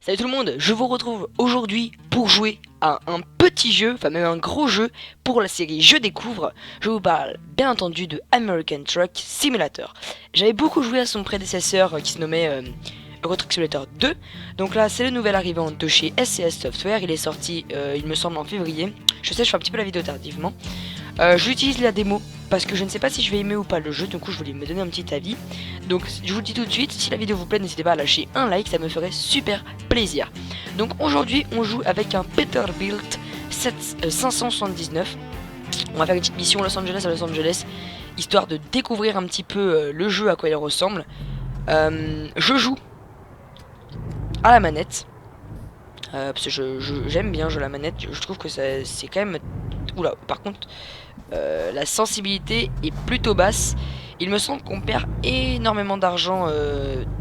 Salut tout le monde, je vous retrouve aujourd'hui pour jouer à un petit jeu, enfin même un gros jeu pour la série Je Découvre. Je vous parle bien entendu de American Truck Simulator. J'avais beaucoup joué à son prédécesseur qui se nommait Euro Truck Simulator 2. Donc là c'est le nouvel arrivant de chez SCS Software, il est sorti il me semble en février. Je sais, je fais un petit peu la vidéo tardivement. J'utilise la démo parce que je ne sais pas si je vais aimer ou pas le jeu, du coup je voulais me donner un petit avis. Donc je vous le dis tout de suite, si la vidéo vous plaît, n'hésitez pas à lâcher un like, ça me ferait super plaisir. Donc aujourd'hui on joue avec un Peterbilt 579. On va faire une petite mission Los Angeles à Los Angeles, histoire de découvrir un petit peu le jeu, à quoi il ressemble. Je joue à la manette. Parce que j'aime bien jouer à la manette, je trouve que c'est quand même... Oula, par contre, la sensibilité est plutôt basse. Il me semble qu'on perd énormément d'argent,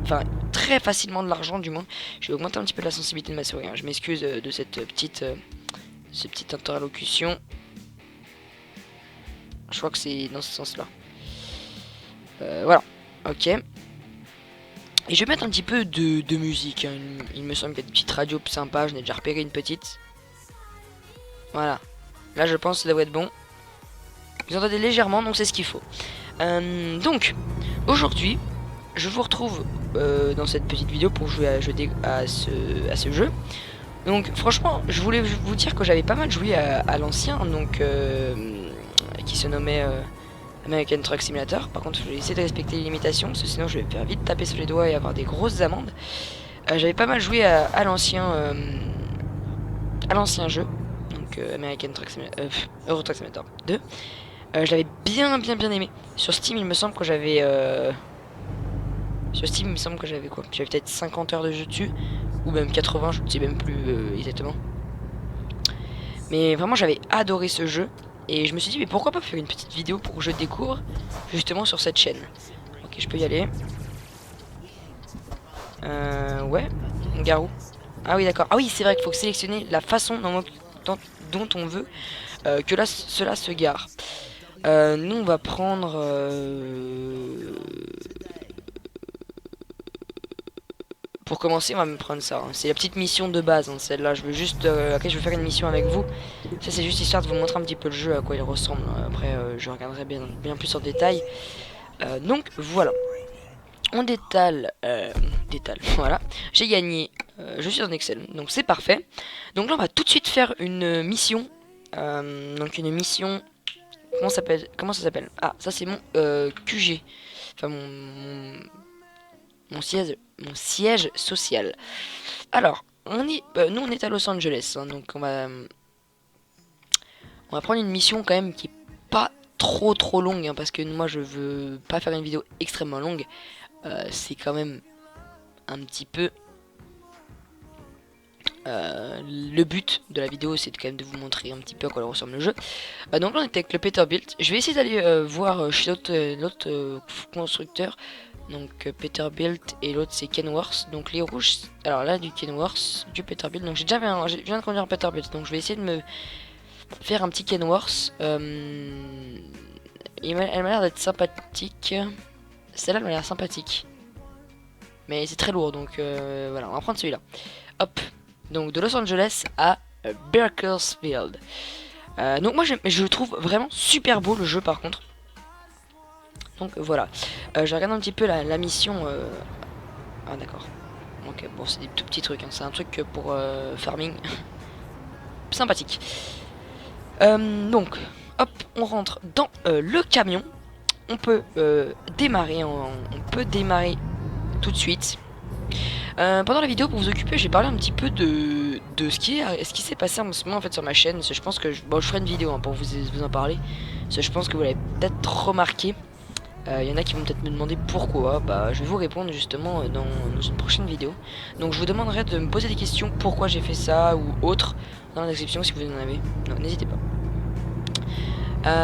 enfin très facilement de l'argent du moins. Je vais augmenter un petit peu la sensibilité de ma souris, hein. Je m'excuse de cette petite interlocution. Je crois que c'est dans ce sens-là. Voilà, ok. Et je vais mettre un petit peu de musique, hein. Il me semble qu'il y a des petites radios sympas, je n'ai déjà repéré une petite. Voilà. Là je pense que ça devrait être bon. Vous entendez légèrement, donc c'est ce qu'il faut. Donc, aujourd'hui, je vous retrouve dans cette petite vidéo pour jouer à ce jeu. Donc franchement, je voulais vous dire que j'avais pas mal joué à l'ancien, donc qui se nommait American Truck Simulator. Par contre, je vais essayer de respecter les limitations, parce que sinon je vais me faire vite taper sur les doigts et avoir des grosses amendes. J'avais pas mal joué à l'ancien jeu, donc American Truck Simulator, Euro Truck Simulator 2. Je l'avais bien aimé. Sur Steam, il me semble que j'avais quoi? J'avais peut-être 50 heures de jeu dessus, ou même 80, je ne sais même plus exactement. Mais vraiment, j'avais adoré ce jeu. Et je me suis dit, mais pourquoi pas faire une petite vidéo pour que je découvre justement sur cette chaîne. Ok, je peux y aller. Ouais, garou. Ah oui, d'accord. Ah oui, c'est vrai qu'il faut sélectionner la façon dont on veut que là, cela se gare. Nous on va prendre pour commencer on va me prendre ça, hein. C'est la petite mission de base, hein, celle-là. Je veux juste ok, je vais faire une mission avec vous. Ça c'est juste histoire de vous montrer un petit peu le jeu, à quoi il ressemble. Après je regarderai bien plus en détail. Donc voilà. On détale, voilà. J'ai gagné, je suis en Excel, donc c'est parfait. Donc là on va tout de suite faire une mission. Donc une mission... Comment ça s'appelle? Ah, ça c'est mon QG. Enfin mon siège social. Alors, nous on est à Los Angeles, hein, donc on va prendre une mission quand même qui est pas trop longue, hein, parce que moi je veux pas faire une vidéo extrêmement longue. C'est quand même un petit peu le but de la vidéo, c'est quand même de vous montrer un petit peu à quoi ressemble le jeu. Donc là on était avec le Peterbilt. Je vais essayer d'aller voir chez l'autre constructeur. Donc Peterbilt et l'autre c'est Kenworth. Donc les rouges, alors là du Kenworth, du Peterbilt. Donc je viens de conduire un Peterbilt, donc je vais essayer de me faire un petit Kenworth. Elle m'a l'air d'être sympathique. Celle-là elle m'a l'air sympathique, mais c'est très lourd, donc voilà, on va prendre celui-là. Hop. Donc de Los Angeles à Bakersfield. Donc moi je trouve vraiment super beau le jeu par contre. Donc voilà. Je regarde un petit peu la mission. Ah d'accord. Ok, bon c'est des tout petits trucs, hein. C'est un truc pour farming. Sympathique. Donc hop, on rentre dans le camion. On peut démarrer. On peut démarrer tout de suite. Pendant la vidéo, pour vous occuper, j'ai parlé un petit peu de ce qui s'est passé en ce moment en fait sur ma chaîne. Je pense que je ferai une vidéo, hein, pour vous en parler. Je pense que vous l'avez peut-être remarqué. Il y en a qui vont peut-être me demander pourquoi. Bah, je vais vous répondre justement dans une prochaine vidéo. Donc je vous demanderai de me poser des questions, pourquoi j'ai fait ça ou autre, dans la description si vous en avez. Donc n'hésitez pas.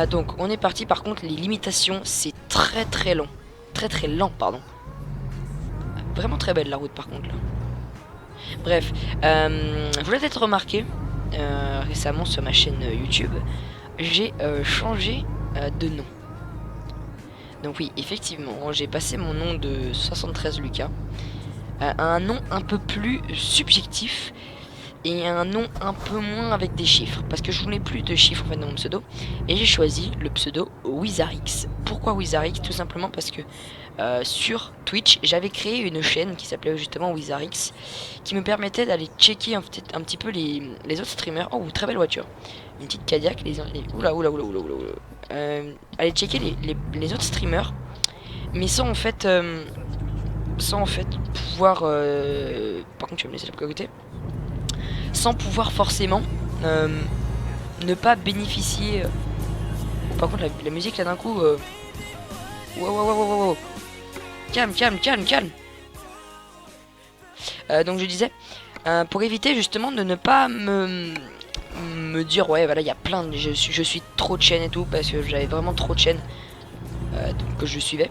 Donc on est parti. Par contre, les limitations, c'est très lent. Très lent, pardon. Vraiment très belle la route par contre là. Bref, vous l'avez peut-être remarqué récemment sur ma chaîne YouTube, j'ai changé de nom. Donc oui, effectivement, j'ai passé mon nom de 73 Lucas un nom un peu plus subjectif et un nom un peu moins avec des chiffres, parce que je voulais plus de chiffres en fait dans mon pseudo, et j'ai choisi le pseudo Wizarix. Pourquoi Wizarix? Tout simplement parce que sur Twitch j'avais créé une chaîne qui s'appelait justement Wizarix, qui me permettait d'aller checker un petit peu les autres streamers. Oh, très belle voiture, une petite Cadillac, oula oula oula oula oula, aller checker les autres streamers, mais sans en fait pouvoir par contre tu vas me laisser la côté, sans pouvoir forcément ne pas bénéficier. Par contre la musique là d'un coup wow. Calme. Donc je disais pour éviter justement de ne pas me dire ouais voilà il y a plein de je suis trop de chaînes et tout, parce que j'avais vraiment trop de chaînes que je suivais,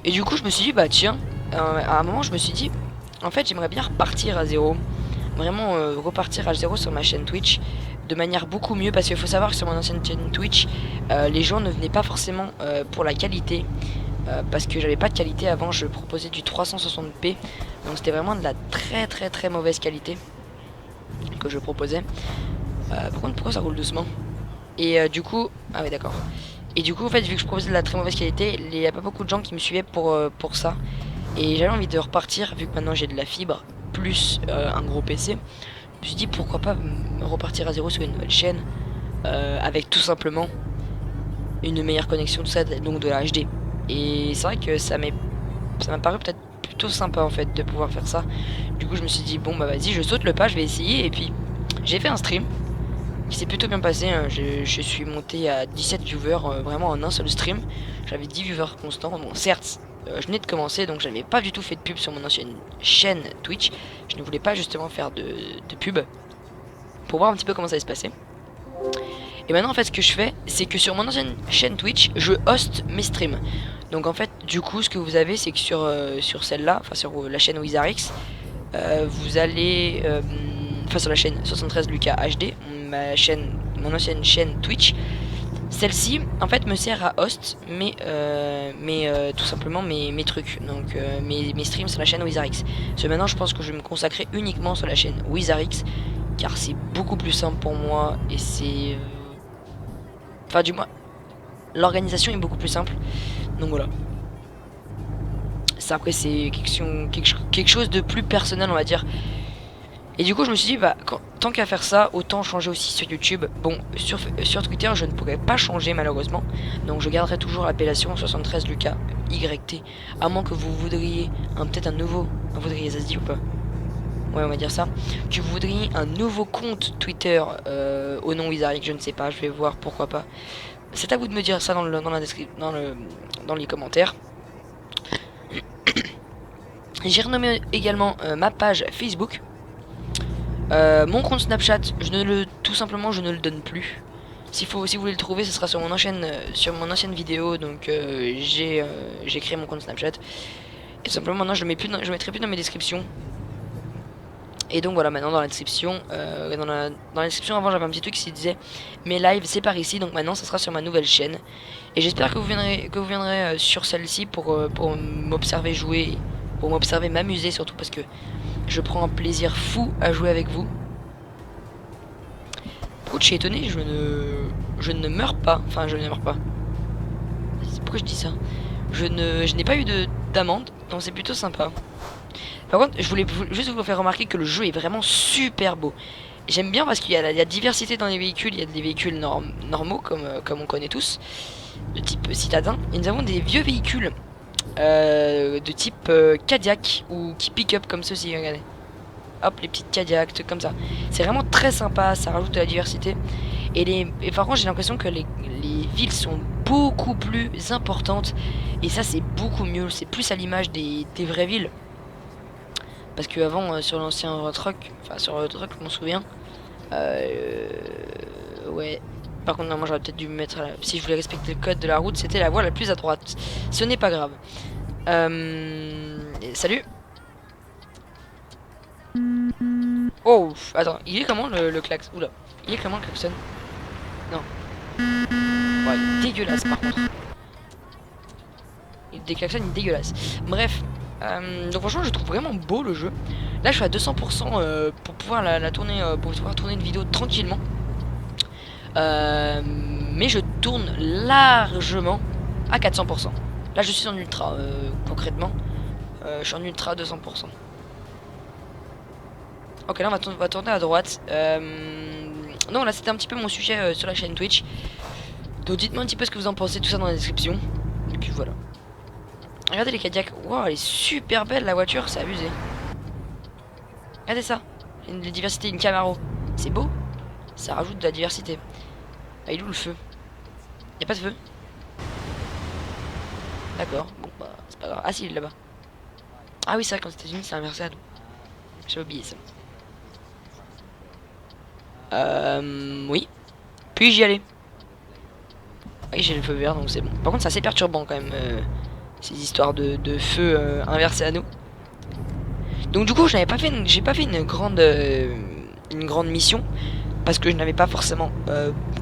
et du coup je me suis dit bah tiens, à un moment je me suis dit en fait j'aimerais bien repartir à zéro, vraiment repartir à zéro sur ma chaîne Twitch de manière beaucoup mieux, parce qu'il faut savoir que sur mon ancienne chaîne Twitch les gens ne venaient pas forcément pour la qualité, parce que j'avais pas de qualité avant, je proposais du 360p, donc c'était vraiment de la très mauvaise qualité que je proposais. Par contre pourquoi ça roule doucement? Et du coup, ah ouais d'accord. Et du coup en fait vu que je proposais de la très mauvaise qualité, il n'y a pas beaucoup de gens qui me suivaient pour ça. Et j'avais envie de repartir, vu que maintenant j'ai de la fibre, plus un gros PC. Je me suis dit pourquoi pas repartir à zéro sur une nouvelle chaîne, avec tout simplement une meilleure connexion, tout ça, donc de la HD. Et c'est vrai que ça m'a paru peut-être plutôt sympa en fait de pouvoir faire ça. Du coup je me suis dit bon bah vas-y je saute le pas, je vais essayer. Et puis j'ai fait un stream qui s'est plutôt bien passé, hein. Je suis monté à 17 viewers vraiment en un seul stream. J'avais 10 viewers constants. Bon certes je venais de commencer, donc j'avais pas du tout fait de pub sur mon ancienne chaîne Twitch. Je ne voulais pas justement faire de pub pour voir un petit peu comment ça allait se passer. Et maintenant en fait ce que je fais, c'est que sur mon ancienne chaîne Twitch je host mes streams. Donc en fait du coup ce que vous avez, c'est que sur celle-là, enfin sur la chaîne Wizarix, vous allez enfin sur la chaîne 73 Lucas HD, mon ancienne chaîne Twitch, celle-ci en fait me sert à host tout simplement mes trucs, donc mes streams sur la chaîne Wizarix. Parce que maintenant je pense que je vais me consacrer uniquement sur la chaîne Wizarix, car c'est beaucoup plus simple pour moi, et c'est enfin du moins l'organisation est beaucoup plus simple, donc voilà. Ça après c'est quelque chose de plus personnel on va dire. Et du coup je me suis dit bah tant qu'à faire ça, autant changer aussi sur YouTube. Bon sur Twitter je ne pourrais pas changer malheureusement, donc je garderai toujours l'appellation 73 Lucas YT, à moins que vous voudriez peut-être un nouveau, voudriez ça se dit ou pas? Ouais on va dire ça, que vous voudriez un nouveau compte Twitter au nom Wizarix, je ne sais pas, je vais voir, pourquoi pas. C'est à vous de me dire ça dans la description, dans les commentaires. J'ai renommé également ma page Facebook. Mon compte Snapchat, tout simplement je ne le donne plus. Si vous voulez le trouver, ce sera sur mon ancienne vidéo. Donc j'ai créé mon compte Snapchat. Et tout simplement maintenant je mettrai plus dans mes descriptions. Et donc voilà, maintenant dans la description, dans la description avant j'avais un petit truc qui disait mes lives c'est par ici, donc maintenant ça sera sur ma nouvelle chaîne. Et j'espère que vous viendrez sur celle-ci pour m'observer jouer, pour m'observer m'amuser surtout, parce que je prends un plaisir fou à jouer avec vous. Pourquoi je suis étonné, je ne meurs pas, enfin je ne meurs pas. Pourquoi je dis ça? Je n'ai pas eu d'amende, donc c'est plutôt sympa. Par contre, je voulais juste vous faire remarquer que le jeu est vraiment super beau. J'aime bien parce qu'il y a la diversité dans les véhicules. Il y a des véhicules normaux comme on connaît tous, de type citadin. Et nous avons des vieux véhicules de type Cadillac ou qui pick-up comme ceci, regardez. Hop, les petites Cadillac, trucs comme ça. C'est vraiment très sympa, ça rajoute de la diversité. Et par contre, j'ai l'impression que les villes sont beaucoup plus importantes. Et ça, c'est beaucoup mieux. C'est plus à l'image des vraies villes. Parce que avant sur l'ancien Roadtruck, enfin sur Roadtruck je m'en souviens, ouais. Par contre normalement j'aurais peut-être dû me mettre, si je voulais respecter le code de la route, c'était la voie la plus à droite. Ce n'est pas grave. Salut. Oh, attends, il est comment le klaxon? Oula, il est comment le klaxon? Non. Ouais, il est dégueulasse par contre. Des klaxons, il est dégueulasse. Bref. Donc franchement je trouve vraiment beau le jeu. Là je suis à 200% pour pouvoir la tourner, pour pouvoir tourner une vidéo tranquillement. Mais je tourne largement à 400%. Là je suis en ultra concrètement. Je suis en ultra à 200%. Ok, là on va tourner à droite. Non, là c'était un petit peu mon sujet sur la chaîne Twitch. Donc dites-moi un petit peu ce que vous en pensez, tout ça dans la description. Et puis voilà. Regardez les Cadillacs. Wow, elle est super belle la voiture, c'est abusé. Regardez ça. Une diversité, une Camaro. C'est beau. Ça rajoute de la diversité. Ah, il est où le feu? Y'a pas de feu? D'accord, bon bah c'est pas grave. Ah si, il est là-bas. Ah oui, c'est vrai qu'aux États-Unis c'est inversé à nous. J'avais oublié ça. Oui. Puis-je y aller? Oui, j'ai le feu vert donc c'est bon. Par contre, c'est assez perturbant quand même, ces histoires de feu inversé à nous. Donc du coup, j'ai pas fait une grande mission parce que je n'avais pas forcément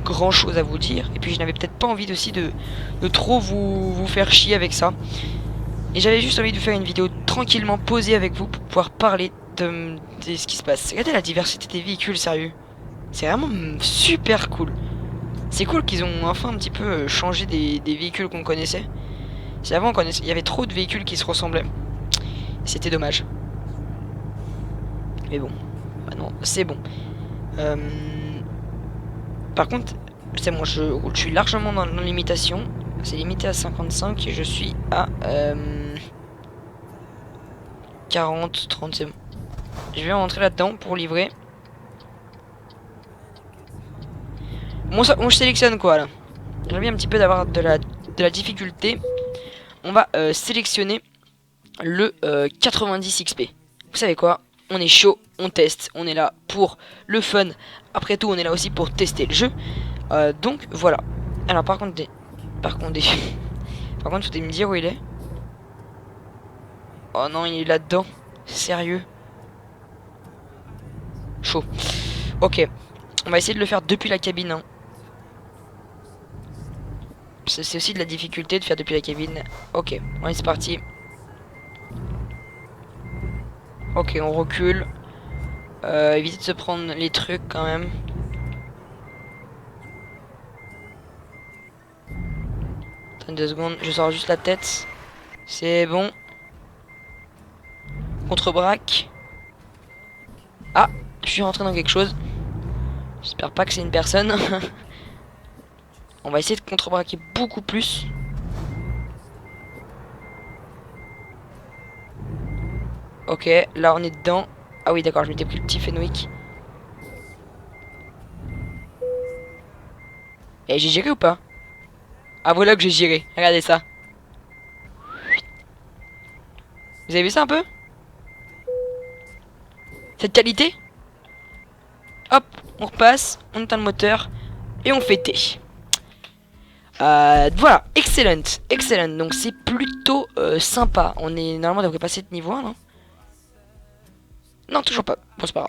grand chose à vous dire et puis je n'avais peut-être pas envie aussi de trop vous faire chier avec ça. Et j'avais juste envie de faire une vidéo tranquillement posée avec vous pour pouvoir parler de ce qui se passe. Regardez la diversité des véhicules, sérieux. C'est vraiment super cool. C'est cool qu'ils ont enfin un petit peu changé des véhicules qu'on connaissait. Si avant il y avait trop de véhicules qui se ressemblaient. C'était dommage. Mais bon, maintenant c'est bon. Par contre, c'est moi, je suis largement dans la limitation. C'est limité à 55 et je suis à 40, 30, c'est bon. Je vais rentrer là-dedans pour livrer. Bon, je sélectionne quoi là? J'ai envie un petit peu d'avoir de la difficulté. On va sélectionner le 90 XP. Vous savez quoi? On est chaud, on teste, on est là pour le fun. Après tout, on est là aussi pour tester le jeu. Donc voilà. Alors par contre, par contre, faut me dire où il est. Oh non, il est là-dedans. Sérieux. Chaud. Ok. On va essayer de le faire depuis la cabine. Hein. C'est aussi de la difficulté de faire depuis la cabine. Ok, allez c'est parti. Ok, on recule. Évitez de se prendre les trucs quand même. Attends 2 secondes, je sors juste la tête. C'est bon. Contre-braque. Ah, je suis rentré dans quelque chose. J'espère pas que c'est une personne. On va essayer de contre-braquer beaucoup plus. Ok, là on est dedans. Ah oui d'accord, je m'étais pris le petit Fenwick. Et j'ai géré ou pas? Ah voilà que j'ai géré, regardez ça. Vous avez vu ça un peu? Cette qualité? Hop, on repasse, on éteint le moteur et on fait T. Voilà, excellent, excellent. Donc c'est plutôt sympa. Normalement on devrait passer de niveau 1, non? Non, toujours pas. Bon, c'est pas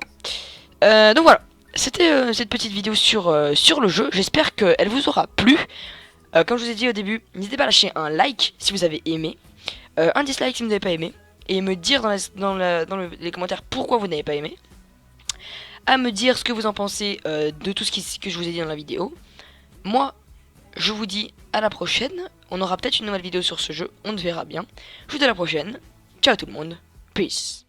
grave. Donc voilà, c'était cette petite vidéo sur le jeu. J'espère qu'elle vous aura plu. Comme je vous ai dit au début, n'hésitez pas à lâcher un like si vous avez aimé, un dislike si vous n'avez pas aimé, et me dire dans les commentaires pourquoi vous n'avez pas aimé. À me dire ce que vous en pensez de tout ce que je vous ai dit dans la vidéo. Moi, je vous dis à la prochaine. On aura peut-être une nouvelle vidéo sur ce jeu, on verra bien. Je vous dis à la prochaine. Ciao tout le monde. Peace.